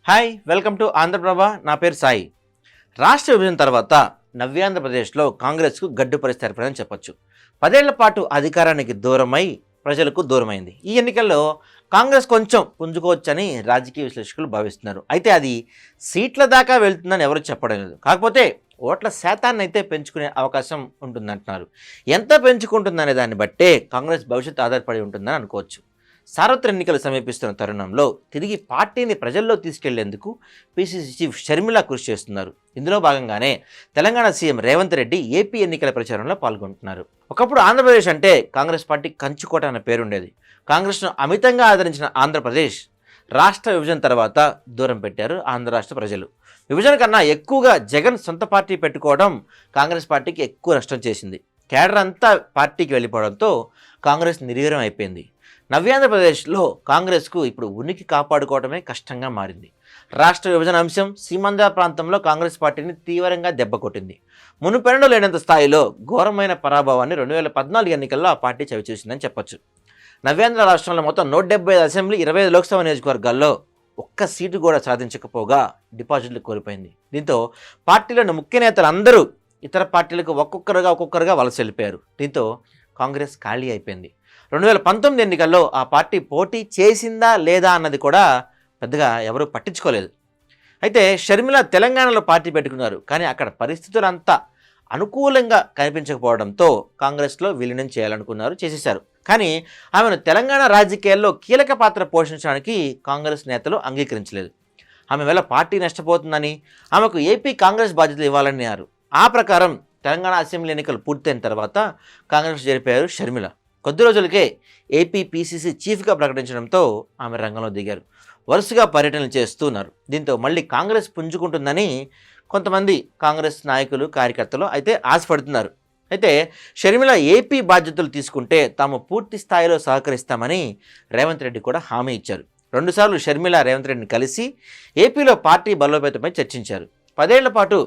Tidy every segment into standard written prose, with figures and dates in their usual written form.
Hi welcome to Andhraprabha. నా పేరు సాయి. రాష్ట్ర విభజన తర్వాత నవ్యాంధ్రప్రదేశ్లో కాంగ్రెస్కు గడ్డు పరిస్థితి ఏర్పడిందని చెప్పొచ్చు. 10 ఏళ్ల పాటు అధికారానికి దూరమై ప్రజలకు దూరమైంది. ఈ ఎన్నికల్లో కాంగ్రెస్ కొంచెం పుంజుకోవచ్చని రాజకీయ విశ్లేషకులు భావిస్తున్నారు. అయితే అది సీట్ల దాకా వెళ్తుందని ఎవరు చెప్పడం లేదు. కాకపోతే ఓట్ల శాతాన్ని అయితే పెంచుకునే అవకాశం ఉంటుందంటున్నారు. ఎంత పెంచుకుంటుందనే దాన్ని బట్టే కాంగ్రెస్ భవిష్యత్తు ఆధారపడి ఉంటుందని అనుకోవచ్చు. సార్వత్రిక ఎన్నికలు సమీపిస్తున్న తరుణంలో తిరిగి పార్టీని ప్రజల్లో తీసుకెళ్లేందుకు పిసిసి చీఫ్ షర్మిల కృషి చేస్తున్నారు. ఇందులో భాగంగానే తెలంగాణ సీఎం రేవంత్ రెడ్డి ఏపీ ఎన్నికల ప్రచారంలో పాల్గొంటున్నారు. ఒకప్పుడు ఆంధ్రప్రదేశ్ అంటే కాంగ్రెస్ పార్టీ కంచుకోట అనే పేరుండేది. కాంగ్రెస్ను అమితంగా ఆదరించిన ఆంధ్రప్రదేశ్ రాష్ట్ర విభజన తర్వాత దూరం పెట్టారు ఆంధ్ర రాష్ట్ర ప్రజలు. విభజన కన్నా ఎక్కువగా జగన్ సొంత పార్టీ పెట్టుకోవడం కాంగ్రెస్ పార్టీకి ఎక్కువ నష్టం చేసింది. కేడర్ అంతా పార్టీకి వెళ్ళిపోవడంతో కాంగ్రెస్ నిర్వీర్యం అయిపోయింది. నవ్యాంధ్రప్రదేశ్లో కాంగ్రెస్కు ఇప్పుడు ఉనికి కాపాడుకోవడమే కష్టంగా మారింది. రాష్ట్ర విభజన అంశం సీమాంధ్ర ప్రాంతంలో కాంగ్రెస్ పార్టీని తీవ్రంగా దెబ్బకొట్టింది. మునుపెన్నడూ లేనంత స్థాయిలో ఘోరమైన పరాభవాన్ని 2014 ఎన్నికల్లో ఆ పార్టీ చవిచూసిందని చెప్పొచ్చు. నవ్యాంధ్ర రాష్ట్రంలో మొత్తం 175 అసెంబ్లీ, 25 లోక్సభ నియోజకవర్గాల్లో ఒక్క సీటు కూడా సాధించకపోగా డిపాజిట్లు కోల్పోయింది. దీంతో పార్టీలోని ముఖ్య నేతలు అందరూ ఇతర పార్టీలకు ఒక్కొక్కరుగా వలస వెళ్ళిపోయారు. దీంతో కాంగ్రెస్ ఖాళీ అయిపోయింది. 2019 ఎన్నికల్లో ఆ పార్టీ పోటీ చేసిందా లేదా అన్నది కూడా పెద్దగా ఎవరూ పట్టించుకోలేదు. అయితే షర్మిల తెలంగాణలో పార్టీ పెట్టుకున్నారు. కానీ అక్కడ పరిస్థితులు అంతా అనుకూలంగా కనిపించకపోవడంతో కాంగ్రెస్లో విలీనం చేయాలనుకున్నారు, చేసేశారు. కానీ ఆమెను తెలంగాణ రాజకీయాల్లో కీలక పాత్ర పోషించడానికి కాంగ్రెస్ నేతలు అంగీకరించలేదు. ఆమె వల్ల పార్టీ నష్టపోతుందని, ఆమెకు ఏపీ కాంగ్రెస్ బాధ్యతలు ఇవ్వాలని అన్నారు. ఆ ప్రకారం తెలంగాణ అసెంబ్లీ ఎన్నికలు పూర్తయిన తర్వాత కాంగ్రెస్ జరిపారు షర్మిల. కొద్ది రోజులకే ఏపీ పీసీసీ చీఫ్గా ప్రకటించడంతో ఆమె రంగంలో దిగారు. వరుసగా పర్యటనలు చేస్తున్నారు. దీంతో మళ్ళీ కాంగ్రెస్ పుంజుకుంటుందని కొంతమంది కాంగ్రెస్ నాయకులు, కార్యకర్తలు అయితే ఆశపడుతున్నారు. అయితే షర్మిల ఏపీ బాధ్యతలు తీసుకుంటే తాము పూర్తి స్థాయిలో సహకరిస్తామని రేవంత్ రెడ్డి కూడా హామీ ఇచ్చారు. 2 సార్లు షర్మిల రేవంత్ రెడ్డిని కలిసి ఏపీలో పార్టీ బలోపేతమై చర్చించారు. 10 ఏళ్ల పాటు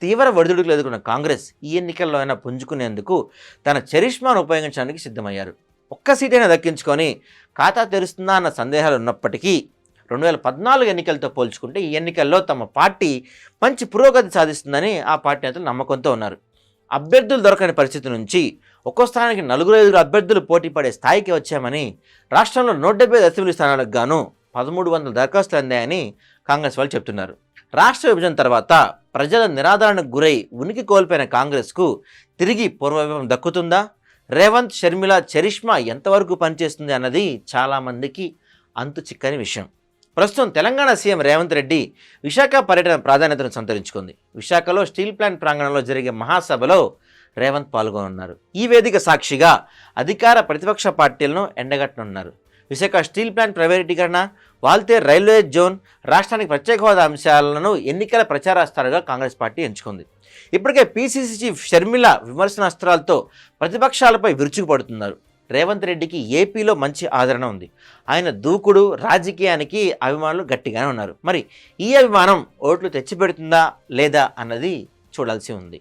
తీవ్ర ఒడిదుడుకులు ఎదుర్కొన్న కాంగ్రెస్ ఈ ఎన్నికల్లో అయినా పుంజుకునేందుకు తన చరిష్మాను ఉపయోగించడానికి సిద్ధమయ్యారు. ఒక్క సీటైనా దక్కించుకొని ఖాతా తెరుస్తుందా అన్న సందేహాలు ఉన్నప్పటికీ 2014 ఎన్నికలతో పోల్చుకుంటే ఈ ఎన్నికల్లో తమ పార్టీ మంచి పురోగతి సాధిస్తుందని ఆ పార్టీ నేతలు నమ్మకంతో ఉన్నారు. అభ్యర్థులు దొరకని పరిస్థితి నుంచి ఒక్కో స్థానానికి 4-5 అభ్యర్థులు పోటీ పడే స్థాయికి వచ్చామని, రాష్ట్రంలో 175 అసెంబ్లీ స్థానాలకు గాను 1300 దరఖాస్తులు అందాయని కాంగ్రెస్ వాళ్ళు చెప్తున్నారు. రాష్ట్ర విభజన తర్వాత ప్రజల నిరాదరణకు గురై ఉనికి కోల్పోయిన కాంగ్రెస్కు తిరిగి పూర్వవైభవం దక్కుతుందా? రేవంత్, షర్మిల చరిష్మా ఎంతవరకు పనిచేస్తుంది అన్నది చాలామందికి అంతు చిక్కని విషయం. ప్రస్తుతం తెలంగాణ సీఎం రేవంత్ రెడ్డి విశాఖ పర్యటన ప్రాధాన్యతను సంతరించుకుంది. విశాఖలో స్టీల్ ప్లాంట్ ప్రాంగణంలో జరిగే మహాసభలో రేవంత్ పాల్గొనున్నారు. ఈ వేదిక సాక్షిగా అధికార ప్రతిపక్ష పార్టీలను ఎండగట్టనున్నారు. విశాఖ స్టీల్ ప్లాంట్ ప్రైవేటీకరణ, వాల్తేర్ రైల్వే జోన్, రాష్ట్రానికి ప్రత్యేక హోదా అంశాలను ఎన్నికల ప్రచారాస్త్రాలుగా కాంగ్రెస్ పార్టీ ఎంచుకుంది. ఇప్పటికే పీసీసీ చీఫ్ షర్మిల విమర్శనాస్త్రాలతో ప్రతిపక్షాలపై విరుచుకుపడుతున్నారు. రేవంత్ రెడ్డికి ఏపీలో మంచి ఆదరణ ఉంది. ఆయన దూకుడు రాజకీయానికి అభిమానులు గట్టిగానే ఉన్నారు. మరి ఈ అభిమానం ఓట్లు తెచ్చిపెడుతుందా లేదా అన్నది చూడాల్సి ఉంది.